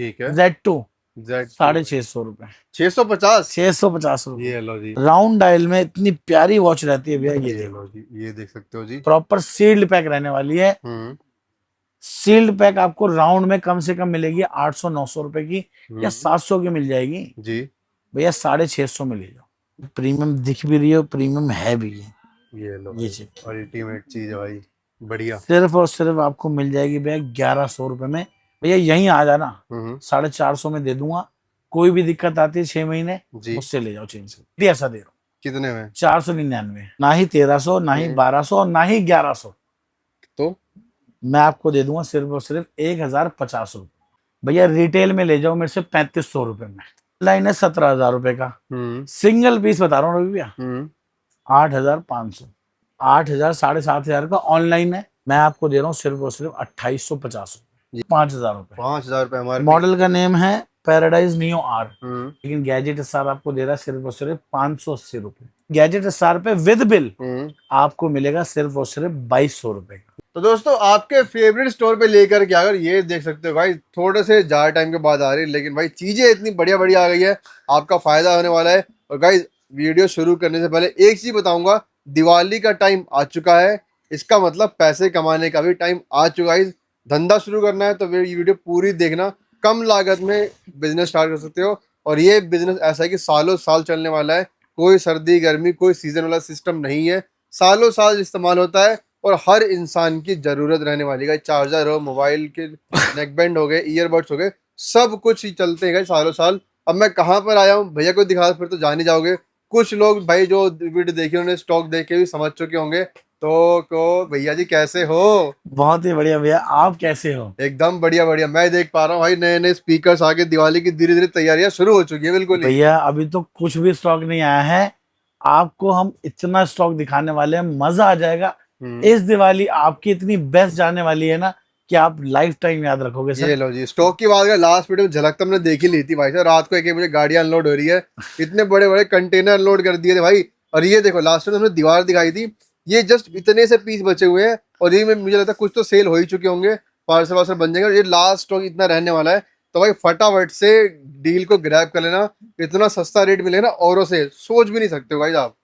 ठीक है। Z2 Z 650 रुपए। 650। 650 रुपए। ये लो जी। राउंड डायल में इतनी प्यारी वॉच रहती है भैया, ये ये देखो। लो जी, ये देख सकते हो जी। प्रॉपर सील्ड पैक रहने वाली है। हम्म। सील्ड पैक आपको राउंड में कम से कम मिलेगी 800-900 रुपए की, या हम्म। 700 की मिल जाएगी। जी। भैया 650 में ले जाओ। प्रीमियम दिख भी रही है, प्रीमियम है भी है। ये लो ये भाई, चीज अल्टीमेट चीज है भाई। बढ़िया। सिर्फ और सिर्फ आपको मिल जाएगी भैया 1100 रुपए में। भैया यहीं आ जाना, हम्म। 450 में दे दूंगा। कोई भी दिक्कत आती है 6 महीने जी। मुझसे ले जाओ चेंज से, ऐसा दे रहा हूँ। कितने में? 499, ना ही 1300, ना ही हम्म। 1200 और ना ही 1100। तो मैं आपको दे दूंगा सिर्फ और सिर्फ 1050 रुपये। भैया रिटेल में ले जाओ मेरे से 3500 रुपये में। लाइन है 17,000 रुपए का। हम्म। सिंगल पीस बता रहा हूँ रवि भैया, हम्म। 8,500। 8,000, 7,500 का ऑनलाइन है। मैं आपको दे रहा हूँ सिर्फ और सिर्फ 2,850 रुपये, ये 5,000 रुपए। 5,000 रुपये हमारे पे। मॉडल का नेम है पैराडाइज नियो आर। हम्म। लेकिन गैजेट स्टार आपको दे रहा है सिर्फ और सिर्फ 580 रुपये। गैजेट स्टार पे विद बिल हम्म। आपको मिलेगा सिर्फ और सिर्फ 2,200 रुपये का। तो दोस्तों, आपके फेवरेट स्टोर पे लेकर के अगर ये देख सकते हो भाई, थोड़े से ज्यादा टाइम के बाद आ रही है, लेकिन भाई चीजें इतनी बढ़िया बढ़िया आ गई है, आपका फायदा होने वाला है। और गाइज, वीडियो शुरू करने से पहले एक चीज बताऊंगा, दिवाली का टाइम आ चुका है। इसका मतलब पैसे कमाने का भी टाइम आ चुका है। धंधा शुरू करना है तो ये वीडियो पूरी देखना। कम लागत में बिजनेस स्टार्ट कर सकते हो, और ये बिजनेस ऐसा है कि सालों साल चलने वाला है। कोई सर्दी गर्मी कोई सीजन वाला सिस्टम नहीं है, सालों साल इस्तेमाल होता है। और हर इंसान की जरूरत रहने वाली है। चार्जर हो, मोबाइल के नेकबैंड हो गए, ईयरबड्स हो गए, सब कुछ ही चलते हैं सालों साल। अब मैं कहाँ पर आया हूँ भैया को दिखा, फिर तो जान ही जाओगे। कुछ लोग भाई जो वीडियो देखे उन्होंने स्टॉक देख के भी समझ चुके होंगे। तो को भैया जी कैसे हो? बहुत ही बढ़िया भैया, आप कैसे हो? एकदम बढ़िया बढ़िया। मैं देख पा रहा हूँ भाई, नए नए स्पीकर्स आके दिवाली की धीरे धीरे तैयारियां शुरू हो चुकी है, बिल्कुल ही। भैया अभी तो कुछ भी स्टॉक नहीं आया है। आपको हम इतना स्टॉक दिखाने वाले हैं, मजा आ जाएगा। हम्म। इस दिवाली आपकी इतनी बेस्ट जाने वाली है ना, कि आप लाइफ टाइम याद रखोगे ये सर। लो जी, स्टॉक की बात करें, लास्ट वीडियो में झलक तो हमने देख ही ली थी भाई साहब। रात को 1 बजे गाड़ियां अनलोड हो रही है, इतने बड़े बड़े कंटेनर अनलोड कर दिए थे भाई। और ये देखो, लास्ट में हमने दीवार दिखाई थी, ये जस्ट इतने से पीस बचे हुए हैं। और ये में मुझे लगता है कुछ तो सेल हो ही चुके होंगे, पार्सल वार्सल बन जाएंगे। और ये लास्ट स्टॉक इतना रहने वाला है, तो भाई फटाफट से डील को ग्रैब कर लेना। इतना सस्ता रेट मिलेगा ना, औरों से सोच भी नहीं सकते हो भाई आप।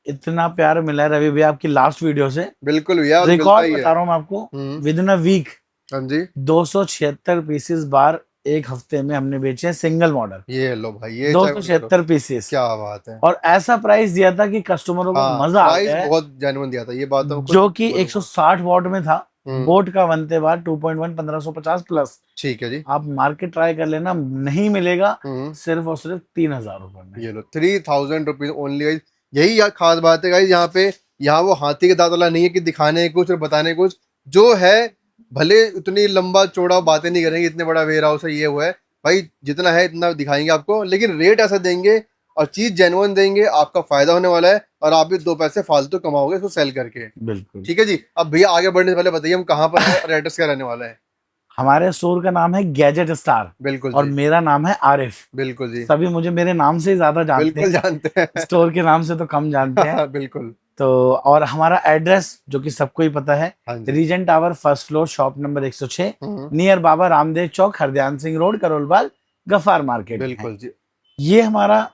इतना प्यार मिला है रवि भैया आपकी लास्ट वीडियो से। बिल्कुल भैया, तो मिलता रिकॉर्ड ही है। बता रहा हूँ मैं आपको, विद इन अ वीक हाँ जी। 276 पीसेस बार एक हफ्ते में हमने बेचे हैं, सिंगल मॉडल। ये लो भाई, ये दो चाहे सौ बोल लो। छिहत्तर पीसेस क्या बात है। और ऐसा प्राइस दिया था कि कस्टमरों को हाँ, मजा आ प्राइस गया है। बहुत जेन्युइन दिया था, ये बात तो मैं खुद जो कि बोलूंगा। 160 वॉट में था। हम्म। बोट का बनते बार 2.1 1550 प्लस। ठीक है जी। आप मार्केट ट्राई कर लेना, नहीं मिलेगा हम्म। सिर्फ और सिर्फ 3,000 रुपए में। ये लो, 3,000 रुपीज ओनली गाइज। यही यार खास बात है गाइज यहाँ पे। यहाँ वो हाथी के दांत वाला नहीं है कि दिखाने कुछ और बताने कुछ। जो है, भले उतनी लंबा चौड़ा बातें नहीं करेंगे, इतने बड़ा वेयर हाउस है, ये हुआ है भाई, जितना है इतना दिखाएंगे आपको, लेकिन रेट ऐसा देंगे और चीज जेन्युइन देंगे, आपका फायदा होने वाला है। और आप भी 2 पैसे फालतू कमाओगे इसको सेल करके। बिल्कुल। ठीक है जी। अब भैया आगे बढ़ने से पहले बताइए, हम कहाँ पर है और एड्रेस क्या रहने वाला है? हमारे स्टोर का नाम है गैजेट स्टार, बिल्कुल और जी। मेरा नाम है आरिफ। बिल्कुल जी। सभी मुझे मेरे नाम से ही ज्यादा जानते बिल्कुल हैं, जानते हैं। स्टोर के नाम से तो कम जानते हैं। बिल्कुल। तो और हमारा एड्रेस जो कि सबको ही पता है, हाँ जी। Regent Tower first floor shop number 106, hmm. Near Baba Ramdev Chowk, Hardayan Singh Road, Karol Bagh, Gaffar Market में है। बिल्कुल जी। ये हमारा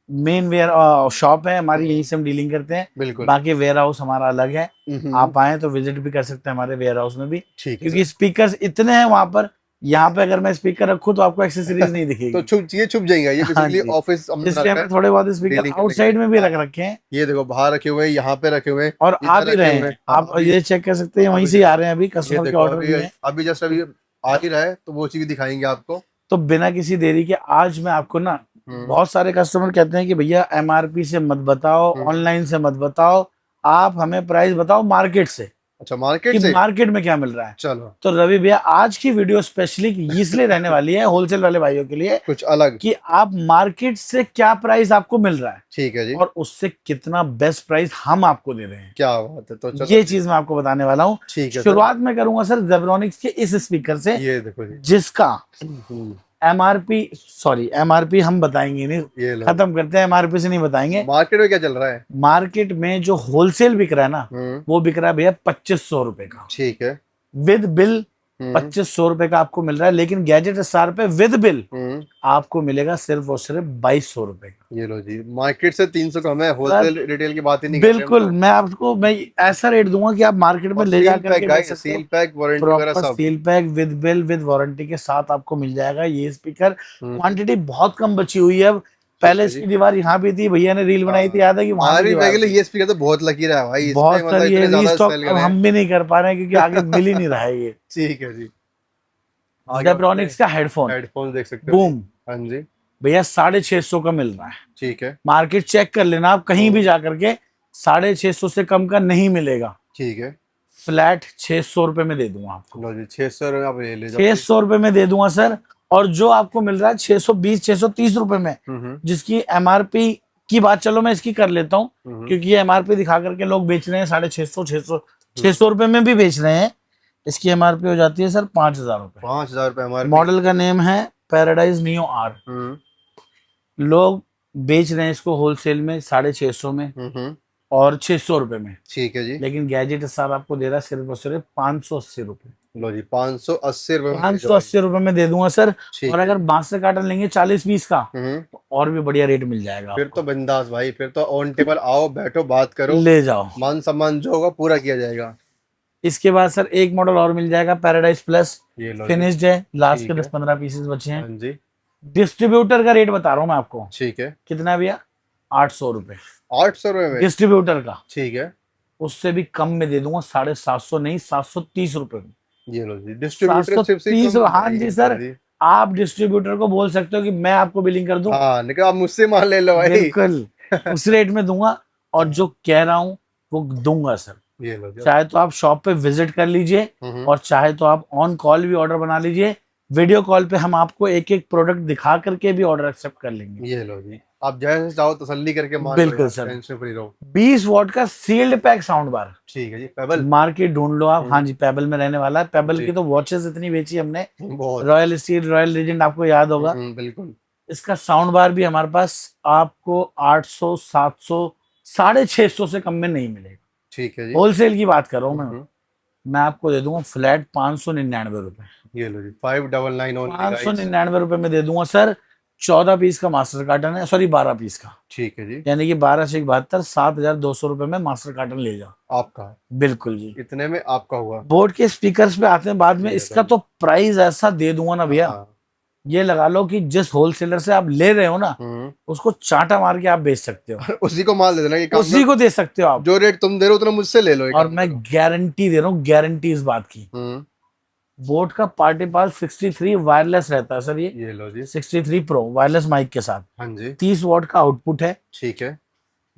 मेन वेयर शॉप है हमारी, यहीं से हम डीलिंग करते हैं। बिल्कुल। बाकी वेयर हाउस हमारा अलग है। हम्म। आप आए तो विजिट भी कर सकते हैं हमारे वेयर हाउस में भी, ठीक है क्योंकि स्पीकर्स इतने हैं वहां पर। यहाँ पे अगर मैं स्पीकर रखूँ तो आपको एक्सेसरीज नहीं तो दिखेगी। छुप जाएंगे, ये हाँ बेसिकली जी, ऑफिस हमने बना इसलिए रखा हमें है थोड़े बहुत स्पीकर डीलिंग करने के आउटसाइड लिए। में भी हाँ, रख रखे हैं। ये देखो, बाहर रखे हुए हैं, यहाँ पे रखे हुए हैं, और आ इधर भी रखे रहे हुए हैं, हैं। हाँ, आप ये चेक कर सकते हैं, वहीं अभी से ही आ रहे हैं, अभी ये कस्टमर के देखो, ऑर्डर अभी भी है। अभी जस्ट अभी आ ही रहा है, तो वो चीज दिखाएंगे आपको। तो बिना किसी देरी के आज मैं आपको ना, हम्म। बहुत सारे कस्टमर कहते हैं कि भैया एमआरपी से मत बताओ, हम्म। ऑनलाइन से मत बताओ, आप हमें प्राइस बताओ मार्केट से, अच्छा, मार्केट कि से। मार्केट में क्या मिल रहा है। चलो, तो रवि भैया आज की वीडियो स्पेशली इसलिए रहने वाली है होलसेल वाले भाइयों के लिए, कुछ अलग। कि आप मार्केट से क्या प्राइस आपको मिल रहा है ठीक है जी। और उससे कितना बेस्ट प्राइस हम आपको दे रहे हैं, क्या बात है, तो चलो ये जी। चीज मैं आपको बताने वाला हूँ। ठीक है सर। शुरुआत में करूंगा सर जेब्रॉनिक्स के इस स्पीकर से, ये देखो जी। जिसका हम्म। एमआरपी हम बताएंगे नहीं, ये लो, खत्म करते हैं, एमआरपी से नहीं बताएंगे। मार्केट में क्या चल रहा है? मार्केट में जो होलसेल बिक रहा है ना, हम्म। वो बिक रहा है भैया 2,500 रुपए का, ठीक है। विद बिल 2500 रुपए का आपको मिल रहा है, लेकिन गैजेट स्टार पे विद बिल आपको मिलेगा सिर्फ और सिर्फ 2200 रुपए का। ये लो जी, मार्केट से 300 कम है, सर होलसेल रिटेल की बात ही नहीं कर रहे हम बिल्कुल, तो। मैं ऐसा रेट दूंगा कि आप मार्केट में और ले जा सील पैक करके बेच गाइस, सकते हो। सील पैक, वारंटी वगैरह प्रॉपर सब। Seal pack with bill with warranty के साथ आपको मिल जाएगा ये स्पीकर। क्वांटिटी बहुत कम बची हुई है अब। ठीक पहले है जी। इसकी दीवार यहाँ भी थी, भैया ने रील बनाई थी, हाँ, याद है कि वहां भी आरवी दीवार वैगल थी। ये स्पीकर तो बहुत लकी रहा है भाई, इसने बहुत मतलब सारी है इतने ज्यादा रीस्टॉक, सेल अब करे हैं। हम भी नहीं कर पा रहे हैं क्योंकि आगे मिल ही नहीं रहा है ये। ठीक है जी। आगे बढ़ते हैं। जेब्रॉनिक्स का हेडफोन हेडफोन देख सकते हो जी। बूम, हाँ जी। भैया 650 का मिल रहा है। ठीक है। मार्केट चेक कर लेना आप कहीं भी जा करके, 650 से कम का नहीं मिलेगा। ठीक है। फ्लैट 600 रुपए में दे दूंगा आपको। लो जी, 600 आप ये ले जाओ। 600 रुपए में दे दूंगा सर। और जो आपको मिल रहा है 620 630 रुपए में, जिसकी एमआरपी की बात चलो मैं इसकी कर लेता हूँ, क्योंकि ये एमआरपी दिखा करके लोग बेच रहे हैं 650 600 रुपए में भी बेच रहे हैं। इसकी एमआरपी हो जाती है सर 5000 रुपए। 5000 रुपए हमारे। मॉडल का नेम है पैराडाइज नियो आर। लोग बेच रहे हैं इसको होलसेल में 650 में और 600 रुपए में, ठीक है जी। लेकिन गैजेट स्टार आपको दे रहा है सिर्फ और सिर्फ 580 रुपए। लो जी, 580 रुपए में 580 रुपए में दे दूंगा सर। ठीक और है। अगर बांस कार्टन लेंगे 40-20 का, तो और भी बढ़िया रेट मिल जाएगा फिर आपको। तो बिंदास भाई, फिर तो ऑन टेबल आओ, बैठो, बात करो, ले जाओ। मान सम्मान जो होगा पूरा किया जाएगा। इसके बाद सर एक मॉडल और मिल जाएगा पैराडाइज प्लस। ये लो जी। फिनिश्ड है, लास्ट ठीक के है। 10-15 पीसेस बचे हैं। हाँ जी। डिस्ट्रीब्यूटर का रेट बता रहा हूँ मैं आपको, ठीक है। कितना है भैया, 800 रुपए 800 रुपए में। डिस्ट्रीब्यूटर का। ठीक है। उससे भी कम में दे दूंगा 750 नहीं 730 रुपए में। ये लो जी, डिस्ट्रीब्यूटर सिर्फ से 730, कम हाँ भाई, जी सर। जी। आप डिस्ट्रीब्यूटर को बोल सकते हो कि मैं आपको बिलिंग कर दूं, हाँ, लेकिन आप मुझसे माल ले लो भाई। बिल्कुल उस रेट में दूंगा। और जो कह रहा हूं वो दूंगा सर। ये लो जी। चाहे तो आप शॉप पे विजिट कर लीजिए, और चाहे तो आप ऑन कॉल भी ऑर्डर बना लीजिए। वीडियो कॉल पे हम आपको एक एक प्रोडक्ट दिखा करके भी ऑर्डर एक्सेप्ट कर लेंगे। ये लो जी, आप जैसे चाहो तसल्ली करके मान लो बिल्कुल यार, सर। टेंशन फ्री रहो। 20 वॉट का सील्ड पैक साउंड बार। ठीक है जी। पेबल। मार्केट ढूंढ लो आप। हाँ जी, पेबल में रहने वाला है। पेबल जी। की तो वॉचेस इतनी बेची हमने, बहुत। रॉयल स्टील, रॉयल लीजेंड, आपको याद होगा। बिल्कुल। इसका साउंड बार भी हमारे पास आपको 800 700 650 से कम में नहीं मिलेगा। ठीक है जी। होलसेल की बात कर रहा हूँ मैं आपको दे दूंगा फ्लैट 599 रुपए। ये लो जी, 599 ओनली गाइस। 599 रुपए में दे दूंगा सर। 14 पीस का मास्टर कार्टन है, सॉरी 12 पीस का, ठीक है जी। यानी कि 12 से 72, 7200 रुपए में मास्टर कार्टन ले जाओ। आपका बिल्कुल जी। इतने में आपका हुआ। बोर्ड के स्पीकर्स पे आते हैं बाद में। ये इसका भाई। तो प्राइस ऐसा दे दूंगा ना भैया, हाँ। ये लगा लो कि जिस होलसेलर से आप ले रहे हो ना, उसको चांटा मार के आप बेच सकते हो। उसी को माल दे देना, ये काम उसी को दे सकते हो आप। जो रेट तुम दे रहे हो उतना मुझसे ले लो, ये और काम मैं करो। गारंटी दे रहा हूँ, गारंटी इस बात की। बोट का पार्टी पास 63 वायरलेस रहता है सर। ये लो जी। 63 प्रो वायरलेस माइक के साथ। हाँ जी। 30 वॉट का आउटपुट है। ठीक है।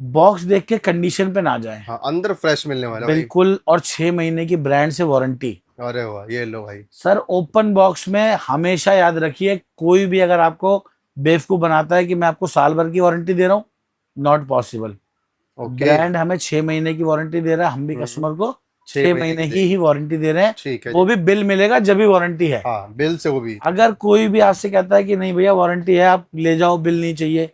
बॉक्स देख के कंडीशन पे ना जाए। हाँ, अंदर फ्रेश मिलने वाला भाई। बिल्कुल। और 6 महीने की ब्रांड से वारंटी। अरे वाह, ये लो भाई। सर ओपन बॉक्स में हमेशा याद रखिए, कोई भी अगर आपको बेवकूफ बनाता है कि मैं आपको साल भर की वारंटी दे रहा हूँ, नॉट पॉसिबल। ओके। ब्रांड हमें 6 महीने की वारंटी दे रहा है, हम भी कस्टमर को 6 महीने ही वारंटी दे रहे हैं। ठीक है वो जी। भी बिल मिलेगा जब भी वारंटी है। हाँ, बिल से वो भी। अगर कोई भी आपसे कहता है कि नहीं भैया वारंटी है आप ले जाओ, बिल नहीं चाहिए,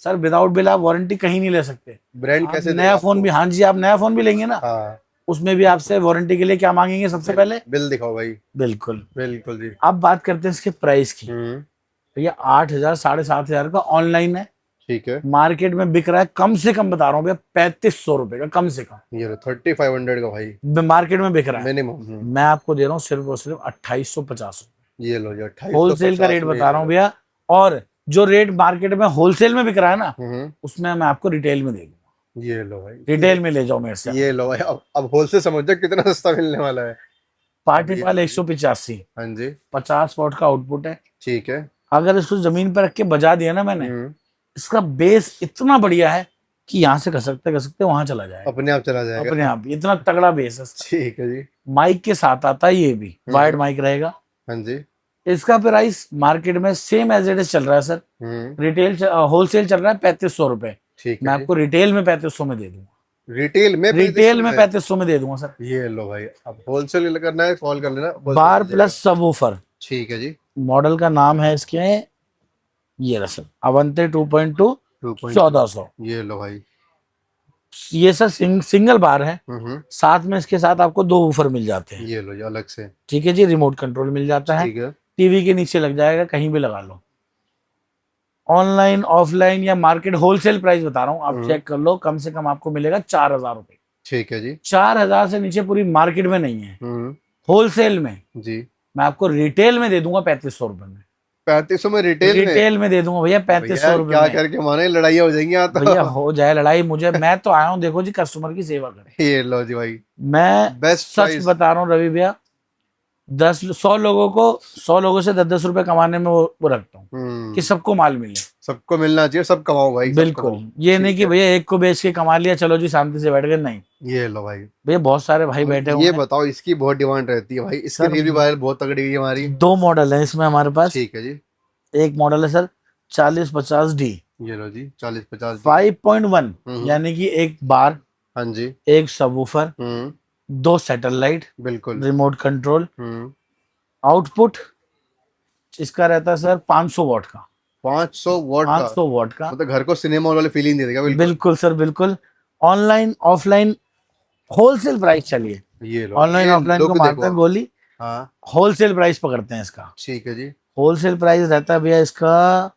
सर विदाउट बिल आप वारंटी कहीं नहीं ले सकते। ब्रांड आप कैसे नया देगा फोन भी, हाँ जी, आप नया फोन भी लेंगे ना, हाँ, उसमें भी आपसे वारंटी के लिए क्या मांगेंगे सबसे पहले, बिल दिखाओ भाई। बिल्कुल। बिल्कुल जी। अब बात करते हैं इसके प्राइस की। भैया 8000 7,500 का ऑनलाइन है। ठीक है। मार्केट में बिक रहा है, कम से कम बता रहा हूँ भैया, 3500 रुपए का, कम से कम। ये 3500 का भाई मार्केट में बिक रहा है। मिनिमम। मैं आपको दे रहा हूँ सिर्फ और सिर्फ 2850। ये लो जी, 2850 होलसेल का रेट बता रहा हूँ भैया। और जो रेट मार्केट में होलसेल में बिक रहा है ना, उसमें मैं आपको रिटेल में दे दूंगा। ये लो भाई, रिटेल में ले जाओ मेरे से। ये लो भाई। अब होलसेल समझ जाओ कितना सस्ता मिलने वाला है। पार्टी पाल 185, हाँ जी। 50 वॉट का आउटपुट है। ठीक है। अगर इसको जमीन पर रख के बजा दिया ना मैंने, इसका बेस इतना बढ़िया है कि यहाँ से खसकते वहां चला जाएगा, अपने आप चला जाएगा। अपने आप। इतना तगड़ा बेस है। ठीक है जी। माइक के साथ आता है, ये भी वाइड माइक रहेगा। हाँ जी। इसका प्राइस मार्केट में सेम एज इट इज चल रहा है सर। रिटेल होलसेल चल रहा है 3500 रुपए। ठीक है। मैं आपको रिटेल में 3500 में दे दूंगा। रिटेल में 3500 में दे दूंगा सर। ये लो भाई, अब होलसेल करना है कॉल कर लेना। बार प्लस सबवूफर। ठीक है जी। मॉडल का नाम है इसके, ये रहा सर, अवंते 2.2 1400। ये लो भाई, ये सर सिंगल बार है। हम्म। साथ में इसके साथ आपको 2 वूफर मिल जाते हैं। ये लो जी अलग से। ठीक है जी, रिमोट कंट्रोल मिल जाता है। ठीक है। टीवी के नीचे लग जाएगा, कहीं भी लगा लो। ऑनलाइन ऑफलाइन या मार्केट होलसेल प्राइस बता रहा हूँ, आप चेक कर लो, कम से कम आपको मिलेगा 4,000 रुपए। ठीक है जी। 4,000 से नीचे पूरी मार्केट में नहीं है हम्म। होलसेल में। जी। मैं आपको रिटेल में दे दूंगा 3,500 रुपए में। 3500 में रिटेल में? रिटेल में दे दूंगा भैया 3,500 भैया रुपए क्या में। करके माने, लड़ाई हो जाएंगी यहाँ भैया तो। हो जाए लड़ाई, मुझे, मैं तो आया हूँ देखो जी कस्टमर की सेवा करें। ये लो जी भाई, मैं बेस्ट सच प्राइस। बता रहा हूँ रवि भैया, 100 लोगों से 10-10 रुपए कमाने में वो रखता हूँ कि सबको माल मिले। सबको मिलना चाहिए, सब कमाओ भाई, सब बिल्कुल, कमाओ। ये नहीं ठीक कि है। भैया एक को बेच के कमा लिया चलो जी शांति से बैठ गए, नहीं ये लो भाई। भैया, बहुत सारे भाई और बैठे ये हुए हैं। बताओ, इसकी बहुत डिमांड रहती है भाई, इसकी सर रील भी वायरल बहुत तगड़ी हुई है हमारी। 2 मॉडल है इसमें हमारे पास। ठीक है जी। एक मॉडल है सर 4050D ये लो जी 4050 डी। 5.1, हम्म। यानी कि एक बार, हाँ जी। एक सबवूफर, हम्म। 2 सैटेलाइट, बिल्कुल। Remote control. हम्म। आउटपुट इसका रहता है सर 500 वॉट का। 500 वॉट का? 500 वॉट का, मतलब घर को सिनेमा हॉल वाली फीलिंग दे देगा बिल्कुल। बिल्कुल सर बिल्कुल। ऑनलाइन ऑफलाइन होलसेल प्राइस, चलिए ये लो, ऑनलाइन ये ऑफलाइन को लुक देखो मारते हैं आप। गोली, हाँ। होलसेल प्राइस पकड़ते हैं इसका। ठीक है जी। होलसेल प्राइस रहता है भैया इसका,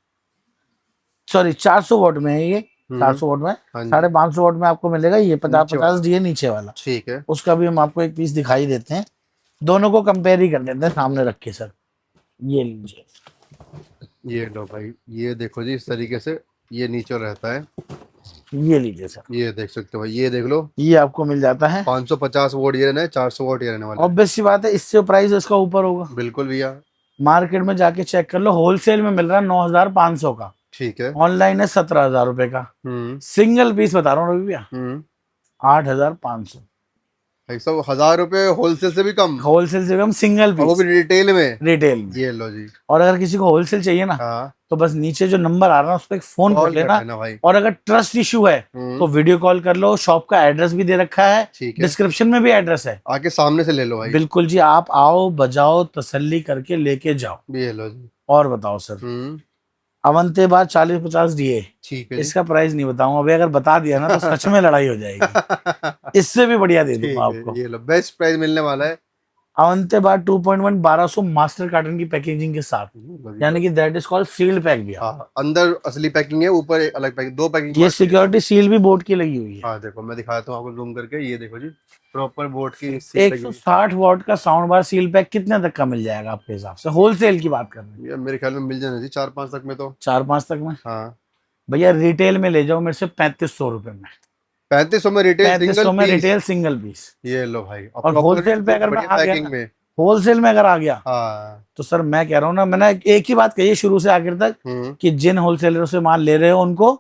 सॉरी 400 वॉट में है ये, हम्म। 400 वॉट में। हाँ जी। 550 वॉट में आपको मिलेगा ये 50 नीचे 50 वाला। डी है नीचे वाला। ठीक है। उसका भी हम आपको एक पीस दिखाई देते हैं, दोनों को कंपेयर ही कर देते हैं सामने रख के सर। ये लीजिए, ये लो भाई, ये देखो जी इस तरीके से ये नीचे रहता है। ये लीजिए सर, ये देख सकते हो भाई, ये देख लो। ये आपको मिल जाता है। 550 वोट ये रहना है, 400 वोट ये रहने वाला है। ऑब्वियस सी बात है, इससे प्राइस इसका ऊपर होगा। बिल्कुल भैया। मार्केट में जाके चेक कर लो, होलसेल में मिल रहा है 9,500 का, ठीक है। ऑनलाइन है 17,000 रुपए का। हम्म। सिंगल पीस बता रहा हूँ रवि भैया, हम्म। 8,500। भाई सब 1000 रुपए होलसेल से भी कम, होलसेल से कम, सिंगल और वो भी पीस रिटेल में। रिटेल में। ये लो जी। और अगर किसी को होलसेल चाहिए ना, हाँ। तो बस नीचे जो नंबर आ रहा है उस पर एक फोन कर कॉल कर लेना। लेना भाई। और अगर ट्रस्ट इशू है तो वीडियो कॉल कर लो, शॉप का एड्रेस भी दे रखा है, ठीक है। डिस्क्रिप्शन में भी एड्रेस है। आके सामने से ले लो भाई। बिल्कुल जी, आप आओ बजाओ तसल्ली करके लेके जाओ। ये लो जी। और बताओ सर, अवंते बार 4050 DA, ठीक है जी। इसका प्राइस नहीं बताऊंगा अभी, अगर बता दिया ना तो सच में लड़ाई हो जाएगी। इससे भी बढ़िया दे दूंगा ठीक आपको। है, ये लो बेस्ट प्राइस मिलने वाला है। अवंते बार 2.1 1200 मास्टर कार्टन की पैकेजिंग के साथ, यानी कि that is called sealed pack भी। हाँ, अंदर असली पैकिंग है, ऊपर एक अलग पैकिंग, दो पैकिंग। ये सिक्योरिटी सील भी बोर्ड की लगी हुई है। हाँ देखो, मैं दिखाता हूँ आपको जूम करके, ये देखो जी प्रॉपर बोर्ड की सील लगी हुई 160 वॉट का साउंड बार सील पैक कितने तक का मिल जाएगा आपके हिसाब से, होलसेल की बात कर रहे हैं? है। मेरे ख्याल में मिल जाना जी 4-5 तक में तो। 4-5 तक में? हाँ। भैया रिटेल में ले जाओ मेरे से 3,500 रुपए में। 3500 में रिटेल सिंगल 3,500 में पीस। Retail single piece. ये लो भाई, और होलसेल पे अगर मैं बढ़िया आ गया पैकिंग ना, में। होलसेल में अगर आ गया हाँ। तो सर मैं कह रहा हूँ ना, मैंने एक ही बात कही है शुरू से आखिर तक, हम्म। कि जिन होलसेलरों से माल ले रहे हो उनको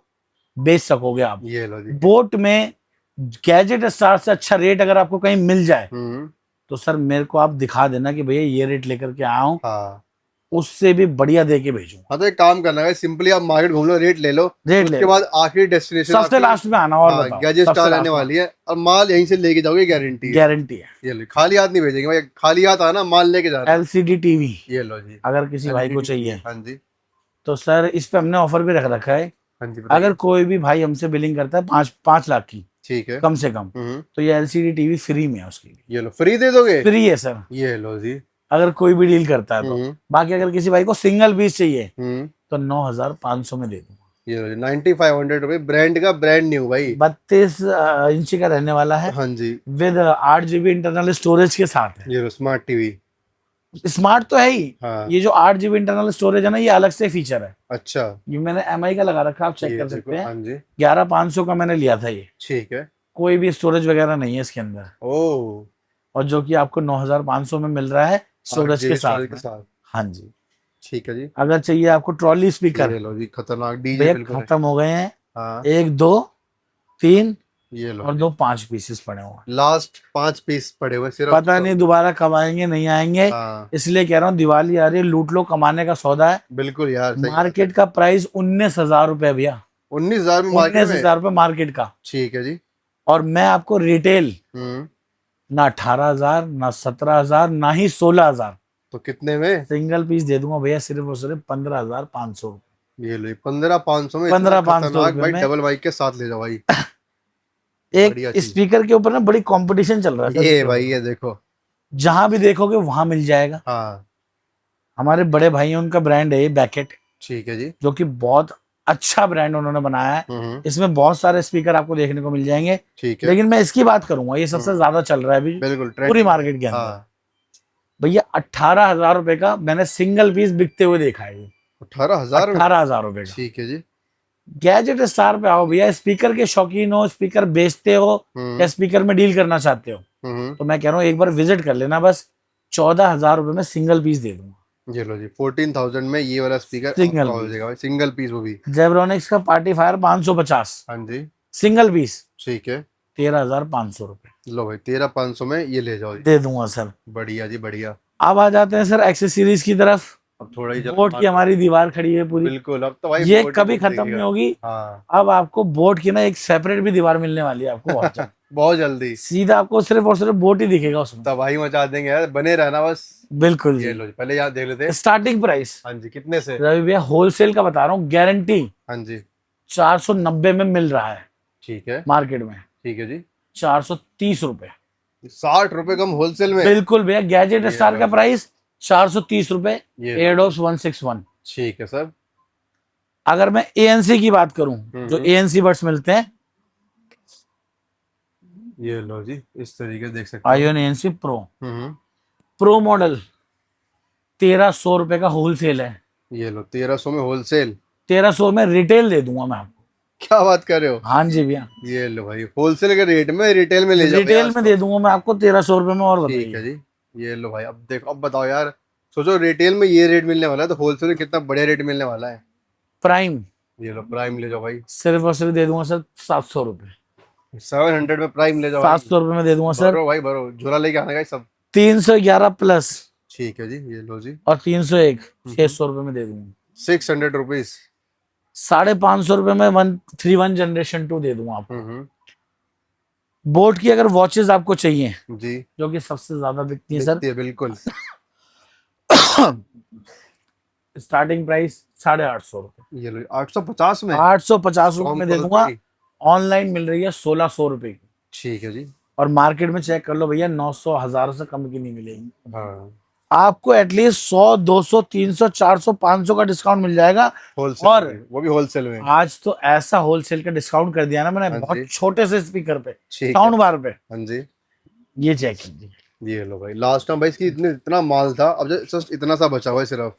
बेच सकोगे आप। ये लो जी। बोट में गैजेट स्टार से अच्छा रेट अगर आपको कहीं मिल जाए तो सर मेरे को आप दिखा देना कि भैया ये रेट लेकर के आया हूँ, हाँ। उससे भी बढ़िया दे के भेजूंगा। हाँ तो एक काम करना है, सिंपली आप मार्केट घूम लो, रेट ले लो, रेट ले उसके बाद आखिरी डेस्टिनेशन सबसे लास्ट में आना। और बताओ, गैजेट सबसे स्टार लास्ट आने में वाली है, और माल यहीं से लेके जाओगे, गारंटी है। गारंटी है। ये लो, खाली हाथ नहीं भेजेंगे भाई, खाली हाथ आना, माल लेके जाना। LCD टीवी ये लो जी। अगर किसी भाई को LED चाहिए हाँ जी। तो सर इस पे हमने ऑफर भी रख रखा है। हाँ जी बताइए। अगर कोई भी भाई हमसे बिलिंग करता है 5 लाख की ठीक है। कम से कम, तो ये LCD टीवी फ्री में है उसके लिए। ये लो, फ्री दे दोगे? फ्री है सर, ये लो जी। अगर कोई भी डील करता है तो। बाकी अगर किसी भाई को सिंगल पीस चाहिए तो 9,500 में दे दूंगा। ये लो जी 9500 रुपए, ब्रांड का, ब्रांड न्यू भाई। 32 इंच का रहने वाला है, हाँ जी। विद 8 GB इंटरनल स्टोरेज के साथ है। ये लो स्मार्ट टीवी। स्मार्ट तो है ही। हाँ। ये जो 8 GB इंटरनल स्टोरेज है ना, ये अलग से फीचर है। अच्छा। ये मैंने MI का लगा रखा, आप चेक ये कर देखो, सकते हैं। हाँ जी। 11,500 का मैंने लिया था ये। ठीक है। कोई भी स्टोरेज वगैरह नहीं है इसके अंदर, ओ। और जो कि आपको 9,500 में मिल रहा है स्टोरेज के साथ में। हाँ जी। ठीक है जी। अगर चाहिए आपको ट्रॉली स्पीकर, ये लो जी, खतरनाक डीजे भैया बिल्कुल है। खत्म हो गए हैं। हाँ। 1 2 3 ये लो और 2 5 पीसेस पड़े हुए हैं। लास्ट 5 पीस पड़े हुए सिर्फ। पता नहीं दोबारा कब आएंगे नहीं आएंगे। हाँ। इसलिए कह रहा हूँ दिवाली आ रही है, लूट लो, कमाने का सौदा है। बिल्कुल यार, सही। मार्केट का प्राइस 19,000 रुपए भैया, 19,000 में मार्केट में? 19,000 रुपए मार्केट का। ठीक है जी। और मैं आपको रिटेल ना 18,000 ना 17,000 ना ही 16,000, तो कितने में? सिंगल पीस दे दूंगा भैया सिर्फ और सिर्फ 15,500 रुपए। ये लो 15,500 में, 15,500 खतरनाक रुपए भाई, में। डबल बाइक के साथ ले जाओ भाई। बढ़िया एक चीज। स्पीकर के ऊपर ना बड़ी कंपटीशन चल रहा है ये सर। भाई ये देखो। जहां भी देखोगे वहां मिल जाएगा। हाँ हमारे बड़े भाई हैं, उनका ब्रांड है बैकेट, ठीक है जी। जो कि बहुत अच्छा ब्रांड उन्होंने बनाया है। हम्म। इसमें बहुत सारे स्पीकर आपको देखने को मिल जाएंगे, ठीक है। लेकिन मैं इसकी बात करूंगा, ये सबसे हम्म, ज्यादा चल रहा है अभी बिल्कुल पूरी ट्रेंडिंग। मार्केट के अंदर। हाँ। भैया 18,000 रुपए का मैंने सिंगल पीस बिकते हुए देखा है ये। 18,000 में। 18,000 रुपए का। ठीक है जी। गैजेट स्टार पे आओ भैया, स्पीकर के शौकीन हो, स्पीकर बेचते हो या हम्म स्पीकर में डील करना चाहते हो, हम्म। तो मैं कह रहा हूँ एक बार विजिट कर लेना बस। 14,000 रुपए में सिंगल पीस दे दूंगा। ये लो जी, 14,000 में ये वाला स्पीकर सिंगल आपका हो पीस जाएगा भाई, सिंगल पीस वो भी। जेब्रोनिक्स का पार्टी फायर 550 हाँ जी। सिंगल पीस, ठीक है। 13,500 रुपए लो भाई 13,500 में ये ले जाओ जी। दे दूंगा सर। बढ़िया जी बढ़िया। अब आ जाते हैं सर एक्सेसरीज की तरफ। अब थोड़ा ही बोट की हमारी दीवार खड़ी है पूरी, बिल्कुल, अब तो भाई ये बोट ही कभी बोट खत्म नहीं दिखेगा। होगी। हाँ। अब आपको बोट की ना एक सेपरेट भी दीवार मिलने वाली है आपको बहुत जल्द। बहुत जल्दी। सीधा आपको सिर्फ और सिर्फ बोट ही दिखेगा उसमें। तबाही मचा देंगे यार, बने रहना बस। बिल्कुल ये जी। लो जी, पहले यहाँ देख लेते हैं। स्टार्टिंग प्राइस हाँ जी, कितने से? रवि भैया होलसेल का बता रहा हूँ, गारंटी हाँ जी। 490 में मिल रहा है ठीक है। मार्केट में। ठीक है जी। 430 रुपए 60 रुपए कम होलसेल में। बिल्कुल भैया, गैजेट ये स्टार लो का जी। प्राइस 430 रुपए, ये एडोस 161। ठीक है सर। अगर मैं एएनसी की बात करूं, जो एएनसी बड्स मिलते हैं, ये लो जी, इस तरीके से देख सकते हो। आयोन एएनसी प्रो, हम्म। प्रो मॉडल 1,300 रुपए का होलसेल है। ये लो 1,300 में होलसेल। 1,300 में रिटेल दे दूंगा मैं आपको। क्या बात कर रहे हो? हाँ जी भैया, ये लो भाई, होलसेल के रेट में रिटेल में ले जाओ भैया रिटेल आज में तो। दे दूंगा मैं आपको 1,300 रुपए में। और ठीक है बताइए। जी। ये लो भाई, अब देखो, अब बताओ यार। सोचो रिटेल में ये रेट मिलने वाला है तो होलसेल में कितना बढ़िया रेट मिलने वाला है। प्राइम ये लो प्राइम ले जाओ भाई। सिर्फ और सिर्फ दे दूंगा सर 700 रुपए। 700 में प्राइम ले जाओ भाई। 700 रुपए में दे दूंगा सर। भरो भाई भरो, झोला लेके आना का सब। 311 प्लस ठीक है जी। ये लो जी। और 301 600 रुपए में दे दूंगा। 600 रुपीज। 550 रुपए में 131 जनरेशन 2 दे दूंगा आपको। हम्म। बोट की अगर वॉचेस आपको चाहिए, जी। जो कि सबसे ज्यादा बिकती है सर, दिखती है बिल्कुल। स्टार्टिंग प्राइस 850 रुपए। ये लो 850 में। 850 रुपए में दे कम दूंगा। थोड़ी। ऑनलाइन मिल रही है 1,600 रुपए की, ठीक है जी। और मार्केट में चेक कर लो भैया 900 1000 से कम की नहीं मिलेगी। हाँ। आपको एटलीस्ट 100 200 300 400 500 का डिस्काउंट मिल जाएगा। होलसेल और में, वो भी होलसेल में। आज तो ऐसा होलसेल का डिस्काउंट कर दिया ना मैंने, हाँ बहुत जी। छोटे से स्पीकर पे, ठीक है। साउंड बार पे। हाँ जी। ये चेक कीजिए ये लो भाई, लास्ट टाइम भाई इसकी इतना माल था, अब जस्ट इतना सा बचा हुआ है सिर्फ।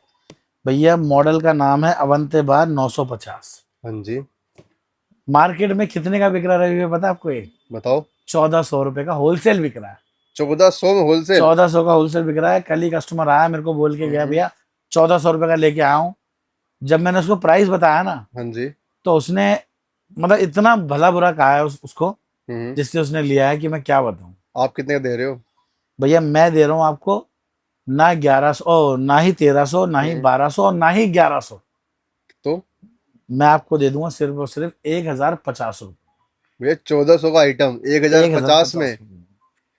भैया। मॉडल का नाम है अवंते बार 950। हाँ जी। मार्केट में कितने का बिक रहा है पता है आपको? ये बताओ। 1,400 रुपए का होलसेल बिक रहा है। 1400 में होलसेल। 1,400 का होलसेल बिक रहा है। कल ही कस्टमर आया मेरे को बोल के गया, भैया 1,400 रुपए का लेके आया हूँ। जब मैंने उसको प्राइस बताया ना, हाँ जी। तो उसने मतलब इतना भला बुरा कहा है उसको, हम्म। जिससे उसने लिया है कि मैं क्या बताऊं। आप कितने का दे रहे हो? भैया मैं दे रहा हूँ आपको ना 1100, ना ही 1,300, ना ही 1,200 और ना ही 1,100। तो मैं आपको दे दूंगा सिर्फ और सिर्फ 1,050 रुपए। भैया 1400 का आइटम 1050 में। 1,050।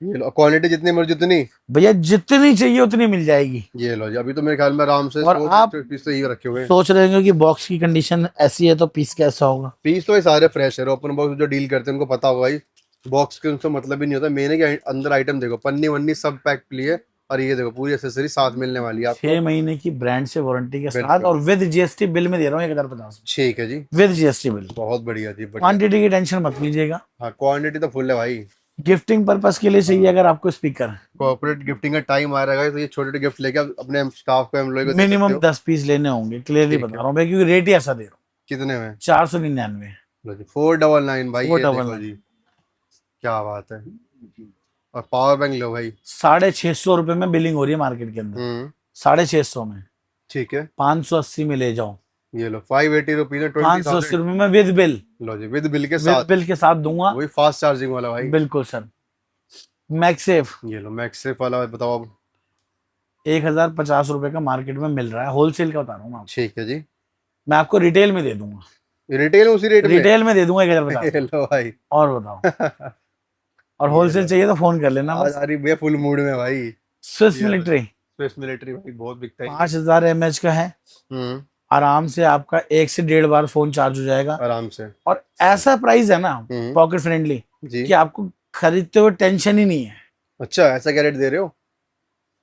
ये लो, क्वांटिटी जितनी मर्जी उतनी। भैया जितनी चाहिए उतनी मिल जाएगी। ये लो जी, अभी तो मेरे ख्याल में आराम से और 100 आप पीस तो ये रखे हुए हैं। सोच रहे होंगे कि बॉक्स की कंडीशन ऐसी है तो पीस कैसा होगा। पीस तो ये सारे फ्रेश है, ओपन बॉक्स जो डील करते हैं उनको पता होगा भाई, बॉक्स के उनसे मतलब ही नहीं होता। मैंने कि अंदर आइटम देखो, पन्नी वन्नी सब पैक लिए, और ये देखो पूरी एसेसरी साथ मिलने वाली है आपको। 6 महीने की ब्रांड से वारंटी के साथ, बिल्कुल। और विद जीएसटी बिल में दे रहा हूँ 1,050 ठीक है जी। With GST bill. बहुत बढ़िया जी, बढ़िया। क्वांटिटी की टेंशन मत लीजिएगा। हाँ, क्वांटिटी तो फुल है भाई। गिफ्टिंग पर्पस के लिए चाहिए अगर आपको स्पीकर, कॉर्पोरेट गिफ्टिंग का टाइम आ रहा है तो ये छोटे छोटे गिफ्ट लेके आप अपने स्टाफ को, एम्प्लॉय को दे सकते मिनिमम हो। 10 पीस लेने होंगे, क्लियरली ठीक बता है। रहा हूँ भाई, क्योंकि रेट ही ऐसा दे रहा हूँ। कितने में? 499। लो जी 499 भाई, ये देखो 499। जी, क्या बात है। और पावर बैंक लो भाई। 650 रुपए में बिलिंग हो रही है मार्केट के अंदर, 650 में। ठीक है। 580 में ले जाओ। ये लो 580 रुपीज 580 20,000। रुपए में विद बिल, लो जी, विद बिल के विद साथ। बिल के साथ दूंगा। वही फास्ट चार्जिंग वाला भाई। बिल्कुल सर। मैक्सेफ ये लो मैक्सेफ वाला, बताओ अब। 1,050 रुपए का मार्केट में मिल रहा है, होलसेल का बता रहा हूँ मैं आपको। ठीक है जी। मैं आपको रिटेल में दे दूंगा। रिटेल उसी रेट में? रिटेल में दे दूंगा 1,050। ये लो भाई। और बताओ। और ये होलसेल लो। चाहिए तो फोन कर लेना आज बस। आ रही भैया फुल मूड में भाई। स्विस ये लो। मिलिट्री स्विस मिलिट्री भाई बहुत बिकता है। 5,000 mAh का है। हम्म। आराम से आपका 1 से 1.5 बार फोन चार्ज हो जाएगा। आराम से। और ऐसा प्राइस है ना हम्म। पॉकेट फ्रेंडली जी। कि आपको खरीदते हुए टेंशन ही नहीं है। अच्छा, ऐसा क्या रेट दे रहे हो?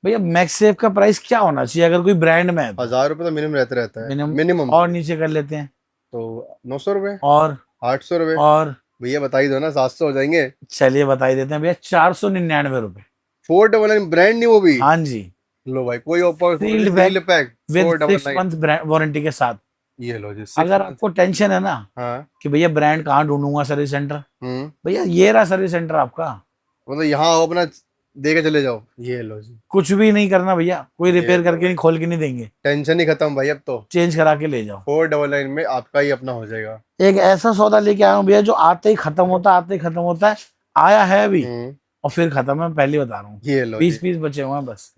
भैया मैक्सेफ का प्राइस क्या होना चाहिए अगर कोई ब्रांड में है तो? 1000 रुपये तो मिनिमम रहता है, मिनिमम। मिनिमम। और नीचे कर लेते हैं तो 900 रुपये, और 800 रुपये। और भैया बता ही दो ना, 700 हो जाएंगे। चलिए बता ही देते हैं भैया, 499 रुपए। 499, ब्रांड नहीं वो भी। हाँ जी, लो भाई, कोई offer, sealed seal pack with 499। 6 month warranty के साथ। ये लो जी, 6 अगर मंथ। आपको टेंशन है ना हाँ। कि भैया ब्रांड कहाँ ढूंढूंगा सर्विस सेंटर, हम्म। भैया ये रहा सर्विस सेंटर आपका। मतलब यहाँ आओ, अपना दे के चले जाओ। ये लो जी। कुछ भी नहीं करना भैया, कोई ये रिपेयर लो करके भाई, नहीं, खोल के नहीं देंगे, टेंशन ही खत्म भाई अब तो। चेंज करा के ले जाओ। 499 में आपका ही अपना हो जाएगा। एक ऐसा सौदा लेके आया हूँ भैया जो आते ही खत्म होता, आते ही खत्म होता है। आया है अभी हम्म। और फिर खत्म है, पहले बता रहा हूँ। ये लो 20 जी। पीस बचे हुए हैं बस।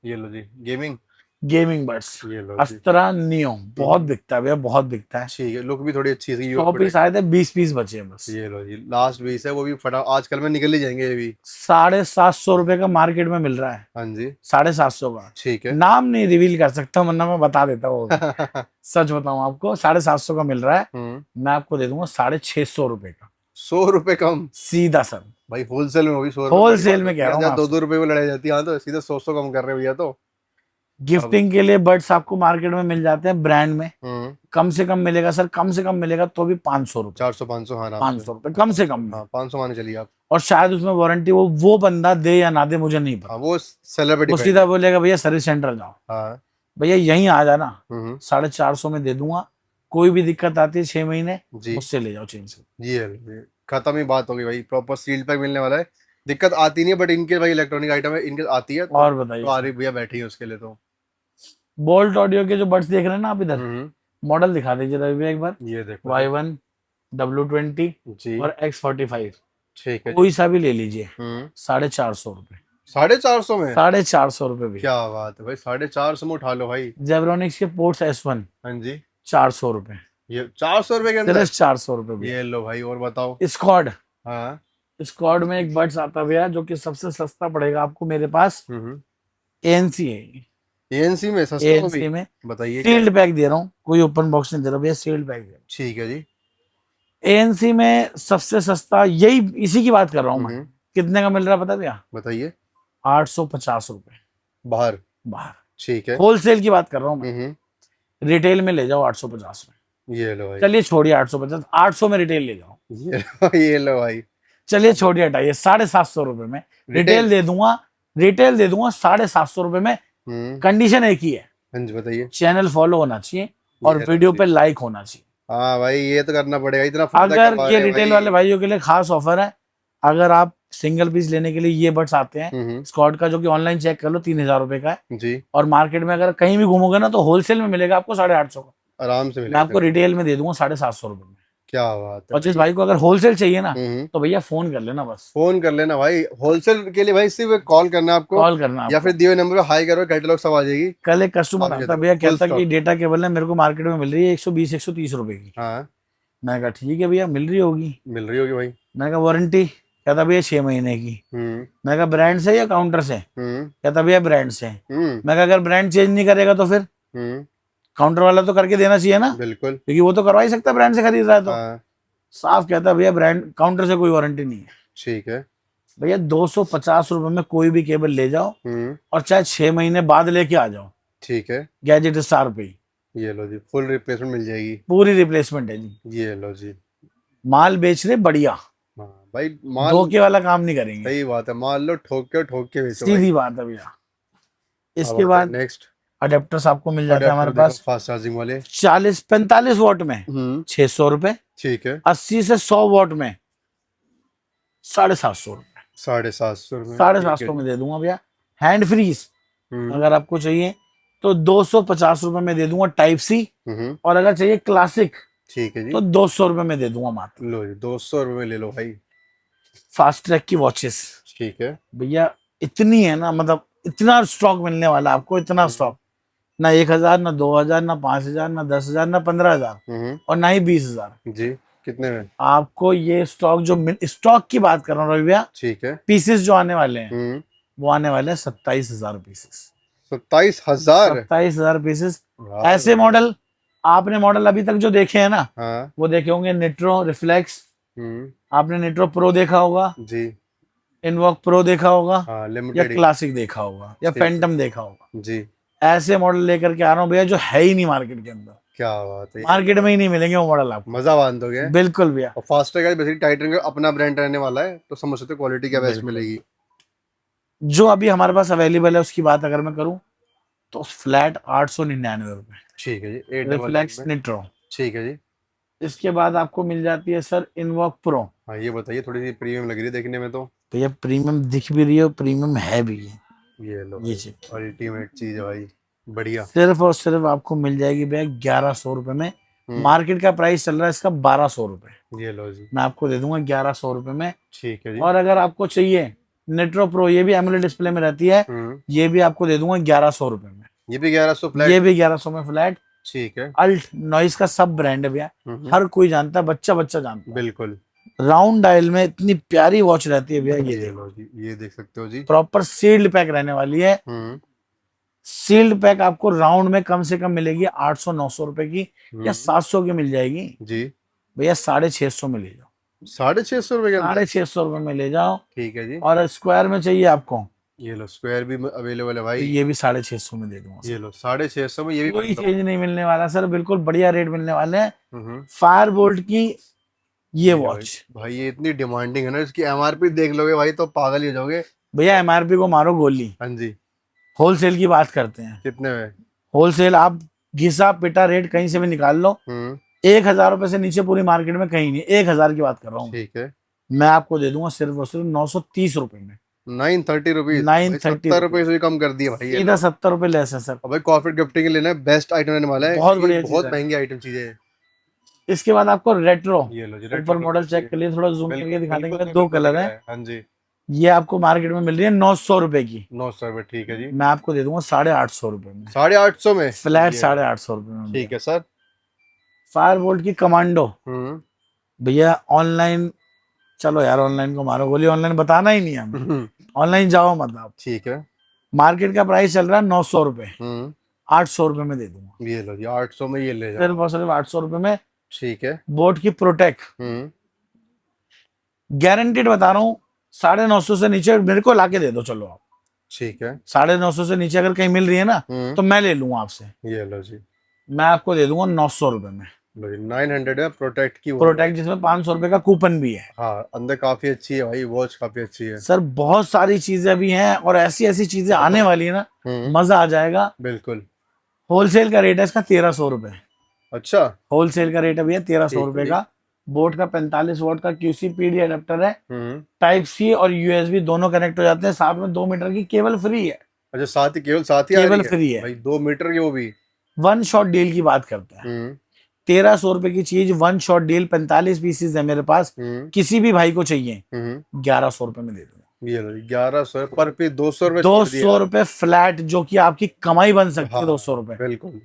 ये लो जी, गेमिंग। गेमिंग बड्स ये लो जी। अस्त्रा नियो, बहुत बिकता है भैया, बहुत बिकता है। ठीक है, लुक भी थोड़ी अच्छी सी। 100 पीस आए थे, 20 पीस बचे हैं बस। ये लो जी, लास्ट 20 है, वो भी फटा आजकल में निकल ही जाएंगे ये भी। 750 रुपए का मार्केट में मिल रहा है। हाँ जी। 750 का। ठीक है। नाम नहीं रिवील कर सकता वरना मैं बता देता हूँ। सच बताऊं आपको, 750 का मिल रहा है। मैं आपको दे दूंगा 650 रुपए का। 100 रुपए कम? सीधा सर, भाई होलसेल में, वो भी 100 रुपए? होलसेल में कह रहा हूँ दो आपसे। दो रुपए में लड़ाई जाती है। हाँ, तो सीधे 100 कम कर रहे हो भैया तो। गिफ्टिंग के लिए बड्स आपको मार्केट में मिल जाते हैं ब्रांड में। अब कम से कम मिलेगा सर, कम से कम मिलेगा तो भी 500 रुपए। 400 500, हाँ आराम से। 500 रुपए कम से कम में। हाँ, 500 माने चलिए आप। और शायद उसमें वारंटी वो बंदा दे या ना दे मुझे नहीं पता। हाँ, वो सेलिब्रिटी वो सीधा बोलेगा भैया सर्विस सेंटर जाओ। हाँ। भैया यहीं आ जाना, हम्म। 450 में दे दूंगा। कोई भी दिक्कत आती है 6 महीने जी। मुझसे ले जाओ चेंज से। ये खत्म ही बात होगी भाई, प्रॉपर सील्ड पैक मिलने वाला है। दिक्कत आती नहीं है, बट इनके भाई इलेक्ट्रॉनिक आइटम है, इनके आती है और बताइए तो आरिफ भैया बैठी है उसके लिए तो। बोल्ट ऑडियो के जो बड्स देख रहे हैं ना आप इधर, हम्म। मॉडल दिखा दीजिए रवि भैया एक बार। ये देखो Y1, W20 जी। और X45, ठीक है। कोई सा भी ले लीजिए। 450 रुपए। 450 में? 450 रुपए भी। क्या बात है भाई, 450 में उठा लो भाई। जेब्रोनिक्स के पोर्ट्स S1, हाँ जी। 400 रुपए। ये 400 रुपए के अंदर? सिर्फ 400 रुपए भी। ये लो भाई, और बताओ। स्क्वाड, हाँ। स्क्वाड में एक बड्स आता है भैया जो कि सबसे सस्ता पड़ेगा आपको मेरे पास। ANC है। एएनसी में सस्ता वो भी? ANC में बताइए क्या? सील्ड पैक दे रहा हूँ, कोई ओपन बॉक्स नहीं दे रहा भैया, सील्ड पैक दे रहा हूँ। ठीक है जी। ANC में सबसे सस्ता यही, इसी की बात कर रहा हूँ मैं। कितने का मिल रहा है पता है भैया? बताइए। 850 रुपए बाहर? बाहर। ठीक है। होलसेल की बात कर रहा हूँ मैं। रिटेल में ले जाओ 850 में। ये लो भाई। चलिए छोड़िए 850, 800 में रिटेल ले जाओ। ये लो भाई। चलिए छोड़िए हटाइए, 750 रुपए में रिटेल दे दूंगा। रिटेल दे दूंगा 750 रुपए में। कंडीशन एक ही है, हाँ जी बताइए। चैनल फॉलो होना चाहिए और वीडियो पे लाइक होना चाहिए। हाँ भाई, ये तो करना पड़ेगा, इतना फायदा अगर कमा ये रहे हैं रिटेल भाई। वाले भाइयों के लिए खास ऑफर है, अगर आप सिंगल पीस लेने के लिए ये बड्स आते हैं स्कॉट का, जो कि ऑनलाइन चेक कर लो 3000 रुपए का है जी। और मार्केट में अगर कहीं भी घूमोगे ना तो होलसेल में मिलेगा आपको 850 का। आराम से मैं मिलेगा। आपको रिटेल में दे दूंगा 750 रुपए में। क्या बात है। और जिस भाई को अगर होलसेल चाहिए ना तो भैया फोन कर लेना, बस फोन कर लेना भाई। होलसेल के लिए भाई सिर्फ कॉल करना है आपको, कॉल करना या फिर दिए हुए नंबर पे हाई करो, कैटलॉग सब आ जाएगी। कल एक कस्टमर आता भैया, full कहता stock। कि डेटा केबल है मेरे को मार्केट में मिल रही है 120-130 रुपए की। हाँ, मैं कहा ठीक है भैया, मिल रही होगी। मिल रही होगी भाई। मैं कहा वारंटी? कहता भैया 6 महीने की। मैं कहा ब्रांड से या काउंटर से? कहता भैया ब्रांड से। मैं कहा अगर ब्रांड चेंज नहीं करेगा तो फिर काउंटर वाला तो करके देना चाहिए ना, बिल्कुल, क्योंकि वो तो करवा ही सकता है, ब्रांड से खरीद रहा है तो। हाँ। साफ कहता भैया ब्रांड काउंटर से कोई वारंटी नहीं है। ठीक है भैया 250 रुपए में कोई भी केबल ले जाओ और चाहे 6 महीने बाद लेके आ जाओ। ठीक है। गैजेट स्टार पे ही ये लो जी, फुल रिप्लेसमेंट मिल जाएगी। पूरी रिप्लेसमेंट है जी। ये लो जी। माल बेच रहे बढ़िया, हाँ भाई, माल धोखे वाला काम नहीं करेंगे। सही बात है, माल लो ठोक के बेचो भाई। सीधी बात है भैया। इसके बाद नेक्स्ट अडेप्टर्स आपको मिल जाते हैं हमारे पास फास्ट चार्जिंग वाले। 40-45 वॉट में 600 रुपए, ठीक है। 80 से 100 वॉट में 750 रुपए। 750 में 750 में दे दूंगा भैया। हैंड फ्रीज अगर आपको चाहिए तो 250 रुपए में दे दूंगा टाइप सी, और अगर चाहिए क्लासिक ठीक है जी, तो 200 रुपए में दे दूंगा मात्र। लो जी, 200 रुपए में ले लो भाई। फास्ट ट्रैक की वॉचेस ठीक है। भैया इतनी है ना, मतलब इतना स्टॉक मिलने वाला आपको, इतना स्टॉक, ना 1000, ना 2000, ना 5000, ना 10,000, ना 15,000 और ना ही 20,000। जी, कितने में? आपको ये स्टॉक जो स्टॉक की बात कर रहा हूँ रवि भैया, ठीक है। पीसेस जो आने वाले हैं वो आने वाले हैं 27,000 पीसेस। 27,000? 27,000 पीसेस वाह, ऐसे मॉडल आपने मॉडल अभी तक जो देखे हैं ना, हाँ। वो देखे होंगे निट्रो रिफ्लेक्स, आपने निट्रो प्रो देखा होगा, जी। इनवॉक प्रो देखा होगा, हाँ, या लिमिटेड। क्लासिक देखा होगा, या ठीक है फैंटम देखा होगा। जी। ऐसे मॉडल लेकर के आ रहा हूँ भैया, जो है ही नहीं मार्केट के अंदर, क्या बात है, ये मार्केट तो में ही नहीं मिलेंगे वो मॉडल आपको। मजा बांध हो गया। बिल्कुल भैया, और फास्टर का बेसिकली टाइटन का अपना ब्रांड रहने वाला है, तो समझ सकते हो क्वालिटी क्या बेस्ट बिल्कुल। मिलेगी। जो अभी हमारे पास अवेलेबल है उसकी बात अगर मैं करूँ, तो फ्लैट 899 रुपए, ठीक है जी, 899 रिफ्लेक्स में। निट्रो। ठीक है जी। इसके बाद आपको मिल जाती है सर इनवॉक प्रो। हाँ, ये बताइए, थोड़ी सी प्रीमियम लग रही है देखने में तो। भैया प्रीमियम दिख भी रही है और प्रीमियम है भी है, ये लो ये भाई, चेक कीजिए। अल्टीमेट चीज है भाई, बढ़िया। सिर्फ और सिर्फ आपको मिल जाएगी भैया 1100 रुपए में। हम्म। मार्केट का प्राइस चल रहा है इसका 1200 रुपए, ये लो जी। मैं आपको दे दूंगा 1100 रुपए में। ठीक है जी। और अगर आपको चाहिए नेट्रो प्रो, ये भी एमोलेड डिस्प्ले में रहती है, हम्म। ये भी आपको दे दूंगा 1100 रुपए में। ये भी 1100 ये फ्लैट। भी 1100 में फ्लैट। ठीक है। अल्ट नॉइस का सब ब्रांड है भैया, हर कोई जानता है, बच्चा बच्चा जानता है। बिल्कुल। राउंड डायल में इतनी प्यारी वॉच रहती है भैया, ये ये देखो, लो जी, ये देख सकते हो जी। प्रॉपर सील्ड पैक रहने वाली है। हम्म। सील्ड पैक आपको राउंड में कम से कम मिलेगी 800-900 रुपए की, या हम्म। 700 की मिल जाएगी। जी। भैया 650 में ले जाओ, 650 रुपए के अंदर। 650 रुपए में ले जाओ। ठीक है जी। और स्क्वायर में चाहिए आपको, ये लो, स्क्वायर भी अवेलेबल है तो भाई। ये भी 650 में दे दूंगा ये सर। लो, 650 में ये भी कोई बंद हो। चेंज नहीं मिलने वाला सर, बिल्कुल बढ़िया रेट मिलने वाले हैं। हम्म। फायर बोल्ट की ये ये भाई, वॉच, भाई ये इतनी डिमांडिंग है ना, इसकी एमआरपी देख लोगे भाई तो पागल ही हो जाओगे। भैया एमआरपी को मारो गोली, हाँ जी। होलसेल की बात करते हैं। कितने में? होलसेल आप घिसा पिटा रेट कहीं से भी निकाल लो, हम्म। 1000 रुपए से नीचे पूरी मार्केट में कहीं नहीं, 1000 की बात कर रहा हूँ। ठीक है। मैं आपको दे दूंगा सिर्फ और सिर्फ 930 रुपए में। 930 रुपीज, नाइन भाई थर्टी 70 रुपए से भी कम कर दिए भाई ये सीधा लो। 70 रुपए लेस है सर। और भाई कॉर्पोरेट गिफ्टिंग के लिए ना बेस्ट आइटम रहने वाला है, बहुत क्योंकि बढ़िया चीज बहुत है। महंगी आइटम चीजें है। इसके बाद आपको रेट्रो, ये लो जी, ऊपर रेट्रो मॉडल चाहिए। चेक कर लिए, थोड़ा जूम करके बिल्कुल दिखा बिल्कुल, देंगे, मैं दो बिल्कुल कलर दिख है। रहा है, हाँ जी। ये आपको मार्केट में मिल रही है 900 रुपए की, 900 रुपये, ठीक है जी। मैं आपको दे दूंगा 850 रुपए में, 850 में फ्लैट ये लो। 850 रुपए में ठीक भैया। है सर। फायर बोल्ट की कमांडो, हम्म। भैया ऑनलाइन, चलो यार ऑनलाइन को मारो गोली, ऑनलाइन बताना ही नहीं है हमें, ऑनलाइन जाओ मत आप। ठीक है। मार्केट का प्राइस चल रहा है 900 रुपए, हम्म। 800 रुपए में दे दूंगा, ये लो जी, 800 में ये ले सिर्फ जाओ। और सिर्फ 800 रुपए में। ठीक है। बोट की प्रोटेक्ट, हम्म। गारंटीड बता रहा हूँ, 950 से नीचे मेरे को लाके दे दो, चलो आप ठीक है। 950 से नीचे अगर कहीं मिल रही है ना, हम्म। तो मैं ले लूंगा आपसे, ये लो जी। मैं आपको दे दूंगा 900 रुपए में। लो जी, 900 है प्रोटेक्ट की वो है भाई। प्रोटेक्ट जिसमें 500 रुपए का कूपन भी है। हाँ, अंदर काफी अच्छी है भाई, वॉच काफी अच्छी है। सर बहुत सारी चीजें भी हैं, और ऐसी ऐसी चीजें आने वाली है ना, मजा आ जाएगा। बिल्कुल। होलसेल का रेट है इसका 1300 रुपए, अच्छा। होलसेल का रेट है भैया 1300 ठीक है रुपए जी। का। बोट का 45 वॉट का क्यूसी पीडी अडेप्टर है, हम्म। टाइप सी और यूएसबी दोनों कनेक्ट हो जाते हैं, साथ में 2 मीटर की केबल फ्री है, अच्छा, साथ ही, केवल साथ ही आ रही केबल है फ्री है। भाई, 2 मीटर की वो भी। वन शॉट डील की बात करते हैं, हम्म। 1300 रुपए की चीज, वन शॉट डील, 45 पीसेज है मेरे पास, हम्म। किसी भी भाई को चाहिए हम्म। 1100 रुपए में दे दूंगा। ये लो, 1100 पर पीस, 200 रुपये छोड़ दिए 200 आप। रुपए फ्लैट, जो कि आपकी कमाई बन सकती है, हाँ, 200 रुपए, बिल्कुल।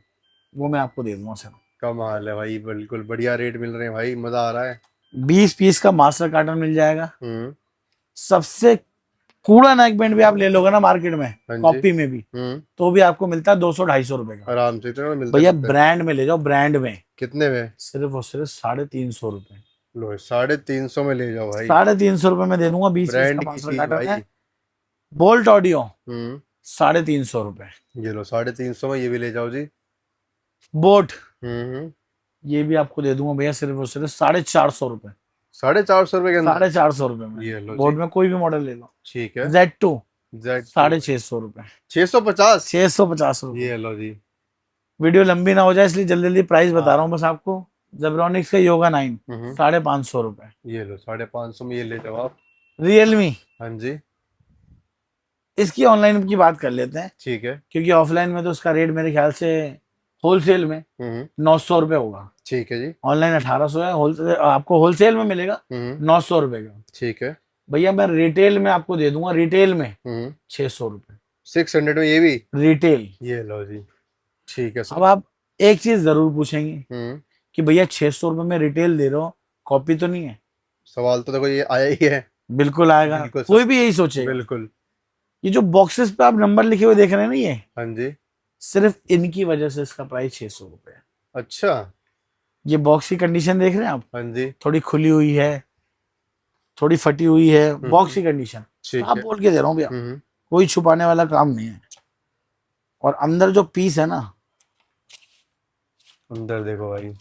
वो मैं आपको दे दूंगा सर। कमाल है भाई, बिल्कुल बढ़िया रेट मिल रहे हैं भाई, मजा आ रहा है। 20 पीस का मास्टर कार्टन मिल जाएगा। हम्म। सबसे कूड़ा नेक बैंड भी आप ले लोगे ना मार्केट में, हाँ जी। कॉपी में भी, हम्म। तो भी आपको मिलता है 200-250 रुपए का। आराम से इतना मिलता भैया है। ब्रांड में ले जाओ, ब्रांड में कितने में? सिर्फ और सिर्फ 350 रुपए, लो, 350 में ले जाओ भाई। 350 रुपए में दे दूंगा। 20 पीस का ब्रांड की मास्टर चीज कार्टन भाई। है। बोल्ट ऑडियो हम्म। 350 रुपए। ये लो, 350 में ये भी ले जाओ जी। बोट, हम्म। ये भी आपको दे दूंगा भैया सिर्फ और सिर्फ 450 रुपए, 450 रुपये के अंदर। 450 रुपए में। ये लो बोट जी। में कोई भी मॉडल ले लो। ठीक है। Z2 Z 650 रुपए, 650। 650 रुपए। ये लो जी। वीडियो लंबी ना हो जाए इसलिए जल्दी जल्दी प्राइस बता रहा हूँ हाँ। बस आपको। जेब्रॉनिक्स का योगा 9 हम्म। 550 रुपए। ये लो, 550 में ये ले जाओ आप। रियलमी, हाँ जी। इसकी ऑनलाइन की बात कर लेते हैं, ठीक है। क्योंकि ऑफलाइन में तो उसका रेट मेरे ख्याल से होलसेल में हम्म। 900 रुपए होगा, ठीक है जी। ऑनलाइन 1800 है, होलसेल आपको होलसेल में मिलेगा हम्म। 900 रुपए का। ठीक है। भैया मैं रिटेल में आपको दे दूंगा, रिटेल में 600 रुपए 600 में ये भी। रिटेल। ये लो जी। ठीक है अब सर। आप एक चीज जरूर पूछेंगे हम्म। कि भैया 600 रुपए में रिटेल दे रहे हो, कॉपी तो नहीं है? सवाल तो देखो ये आया ही है। बिल्कुल आएगा, बिल्कुल सर। कोई भी यही सोचेगा। बिल्कुल। ये जो बॉक्सेस पे आप नंबर लिखे हुए देख रहे हैं ना, ये हाँ जी। सिर्फ इनकी वजह से इसका प्राइस 600 रुपए है। अच्छा। ये बॉक्स की कंडीशन देख रहे हैं आप, हाँ जी। थोड़ी खुली हुई है, थोड़ी फटी हुई है, बॉक्स की हम्म, कंडीशन ठीक आप है। बोल के दे रहा हूँ भैया, हम्म। कोई छुपाने वाला काम नहीं है। और अंदर जो पीस है ना, अंदर देखो भाई,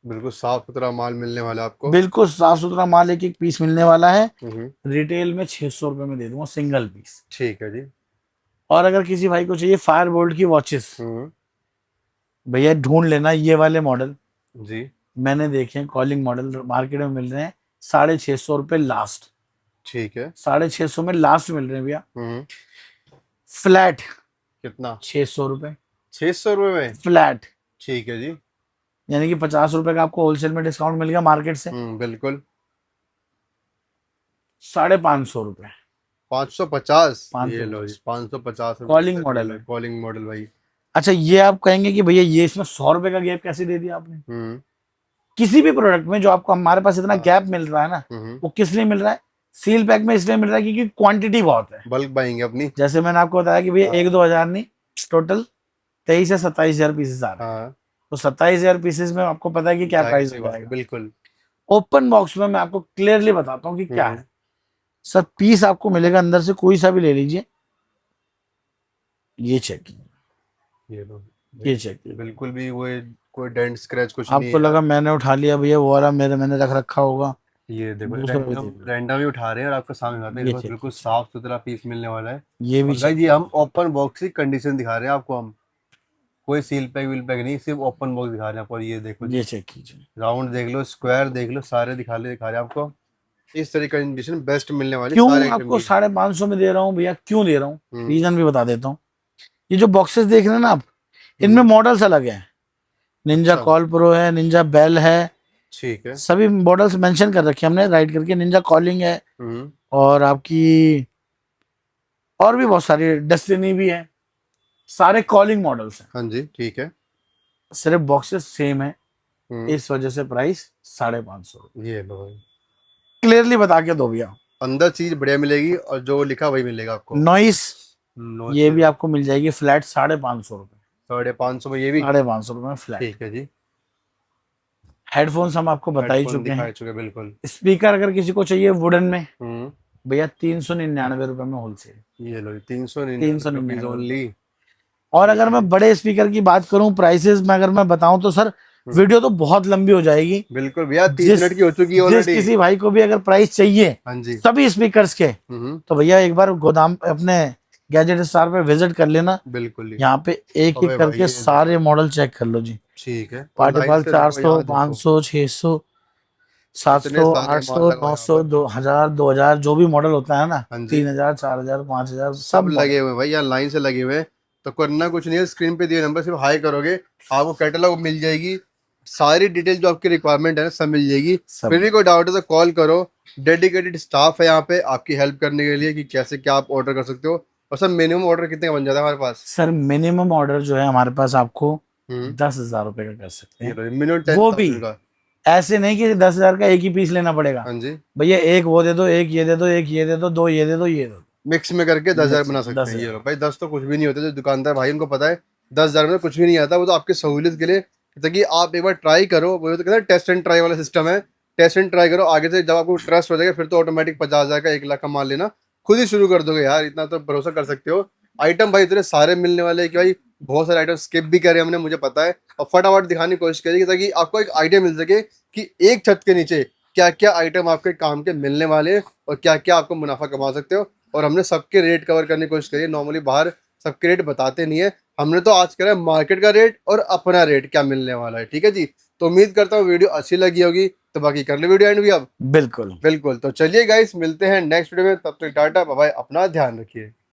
बिल्कुल साफ सुथरा माल मिलने वाला है आपको। बिल्कुल साफ सुथरा माल, एक एक पीस मिलने वाला है। हम्म। रिटेल में 600 रुपए में दे दूंगा सिंगल पीस। ठीक है जी। और अगर किसी भाई को चाहिए फायर बोल्ट की वॉचेस, हम्म। भैया ढूंढ लेना ये वाले मॉडल, जी। मैंने देखे हैं, कॉलिंग मॉडल मार्केट में मिल रहे हैं 650 रुपए लास्ट, ठीक है। 650 में लास्ट मिल रहे हैं भैया। हम्म। फ्लैट कितना? 600 रुपए 600 रुपये में? फ्लैट, ठीक है जी। यानी कि 50 रुपए का आपको होलसेल में डिस्काउंट मिल गया मार्केट से। बिल्कुल। 550 रुपए 550? ये लो जी, 550 550 रुपये कॉलिंग तक मॉडल ये लो, है। कॉलिंग मॉडल भाई। अच्छा, ये आप कहेंगे कि भैया ये इसमें 100 रुपए का गैप कैसे दे दिया आपने? हम्म। किसी भी प्रोडक्ट में जो आपको हमारे पास इतना हाँ। गैप मिल रहा है ना, हम्म। वो किस लिए मिल रहा है? सील पैक में इसलिए मिल रहा है क्योंकि क्वांटिटी बहुत है। बल्क बाइंग है अपनी। जैसे मैंने आपको बताया कि भैया हाँ। 1-2 हजार नहीं, टोटल 23 से 27 हजार पीसेस आ रहे हैं। हाँ, तो 27 हजार पीसेस में आपको पता है कि क्या जाहिर प्राइस सी हो बात है, जाएगा। बिल्कुल। ओपन बॉक्स में मैं आपको क्लियरली बताता हूँ कि क्या हम्म। है। सर पीस आपको मिलेगा अंदर से, कोई सा भी ले लीजिए, ये चेक कीजिए, ये लो ये भाई, चेक कीजिए। बिल्कुल भी वो कोई डेंट स्क्रैच कुछ नहीं है आपको यार। लगा मैंने उठा लिया भैया, वो वाला मैंने रख रखा होगा। ये देखो, दूसरा भी रैंडम देख लो, रैंडम ही उठा रहे हैं और आपको सामने बात है, ये देखो चेक बिल्कुल कीजिए, साफ सुथरा पीस मिलने वाला है। ये भी और चेक गाइस ये हम ओपन बॉक्स की कंडीशन दिखा रहे हैं आपको, हम कोई सील पैक विल पैक नहीं, सिर्फ ओपन बॉक्स दिखा रहे हैं आपको। और ये देखो ये जी, चेक कीजिए। राउंड देख लो, स्क्वायर देख लो, सारे दिखा रहे हैं आपको। इस तरह की कंडीशन बेस्ट मिलने वाली सारे क्यों आइटम आपको की। 550 में दे रहा हूँ भैया, क्यों दे रहा हूँ? हम्म। रीजन भी बता देता हूँ। ये जो बॉक्सेस देख रहे हैं ना आप, इनमें हम्म। मॉडल्स अलग हैं। निंजा अच्छा। कॉल प्रो है, निंजा बेल है, ठीक है। सभी मॉडल्स मेंशन कर रखे हैं हमने राइट करके। निंजा कॉलिंग है, हम्म। और आपकी और भी बहुत सारी, डेस्टिनी भी है, सारे कॉलिंग मॉडल्स हैं। हाँ जी, ठीक है। सिर्फ बॉक्सेस सेम है, हम्म। इस वजह से प्राइस 550। ये लो भाई, क्लियरली बता के दो भैया। अंदर चीज बढ़िया मिलेगी और जो लिखा वही मिलेगा आपको। नॉइस, नो ये से भी आपको मिल जाएगी फ्लैट 550 रुपए, 550 में ये भी। 550 रुपए में फ्लैट। ठीक है जी। हेडफोन्स हम आपको बता ही हेडफोन चुके हैं। दिखा चुके बिल्कुल। स्पीकर अगर किसी को चाहिए वुडन में, हम्म। भैया 399 रुपए में होलसेल, ये लो, 399 रुपीज 399 रुपए। ओनली। और ठीक अगर है मैं जी। बड़े स्पीकर की बात करूं प्राइसेस में, अगर मैं बताऊं तो सर हम्म, वीडियो तो बहुत लंबी हो जाएगी। बिल्कुल भैया, 30 मिनट जिस की हो चुकी है जिस ऑलरेडी। किसी भाई को भी अगर प्राइस चाहिए हाँ जी। सभी स्पीकर्स के, हम्म। तो भैया एक बार गोदाम अपने गैजेट स्टार पे विजिट कर लेना। बिल्कुल ही। यहाँ पे एक एक अबे भाई करके ये सारे देखो, मॉडल चेक कर लो जी। ठीक है, और लाइन पार्टीफल से देखो, 400, यहाँ देखो 500, 600, सात कितने सौ सारे आठ माल सौ लगा हुआ नौ है यहाँ सौ पर। 2000, 2000 जो भी मॉडल होता है ना, हाँ जी। 3000, 4000, 5000 सब सब लगे मॉडल। हुए हैं भाई, यहाँ लाइन से लगे हुए हैं। तो करना कुछ नहीं है, स्क्रीन पे दिए नंबर सिर्फ हाई करोगे, आपको कैटलॉग मिल जाएगी, सारी डिटेल जो आपकी रिक्वायरमेंट है ना सब मिल जाएगी। सब फिर भी कोई डाउट है तो कॉल करो, डेडिकेटेड स्टाफ है यहाँ पे आपकी हेल्प करने के लिए कि कैसे क्या आप ऑर्डर कर सकते हो। और सर मिनिमम ऑर्डर कितने का बन जाता है हमारे पास? सर मिनिमम ऑर्डर जो है हमारे पास आपको हम्म। 10,000 रुपए का कर सकते ये हैं। लो, मिनिमम टेन वो भी थाउजेंड का। ऐसे नहीं कि 10,000 का एक ही पीस लेना पड़ेगा। हाँ जी। भैया एक वो दे दो, एक ये दे दो, एक ये दे दो, दो ये दे दो, ये दे दो, मिक्स में करके 10,000 मिक्स बना सकते दस हैं। ये हजार लो भाई, 10 तो कुछ भी नहीं होते, जो दुकानदार भाई उनको पता है 10,000 में तो कुछ भी नहीं आता, वो तो आपकी सहूलियत के लिए, ताकि आप एक बार ट्राई करो। वो तो कहते हैं टेस्ट एंड ट्राई वाला सिस्टम है, टेस्ट एंड ट्राई करो, आगे से जब आपको ट्रस्ट हो जाएगा फिर तो ऑटोमेटिक 50,000 का 1 लाख का मान लेना खुद ही शुरू कर दोगे यार, इतना तो भरोसा कर सकते हो। आइटम भाई इतने सारे मिलने वाले हैं कि भाई बहुत सारे आइटम स्किप भी करे हमने, मुझे पता है, और फटाफट दिखाने की कोशिश करिए ताकि आपको एक आइडिया मिल सके कि एक छत के नीचे क्या क्या आइटम आपके काम के मिलने वाले हैं और क्या क्या आपको मुनाफा कमा सकते हो। और हमने सबके रेट कवर करने की कोशिश करी है, नॉर्मली बाहर सबके रेट बताते नहीं है, हमने तो आज करा है मार्केट का रेट और अपना रेट क्या मिलने वाला है। ठीक है जी, तो उम्मीद करता हूँ वीडियो अच्छी लगी होगी, तो बाकी कर ले वीडियो एंड भी अब। बिल्कुल। बिल्कुल, तो चलिए गाइस मिलते हैं नेक्स्ट वीडियो में, तब तक टाटा बाय बाय, अपना ध्यान रखिए।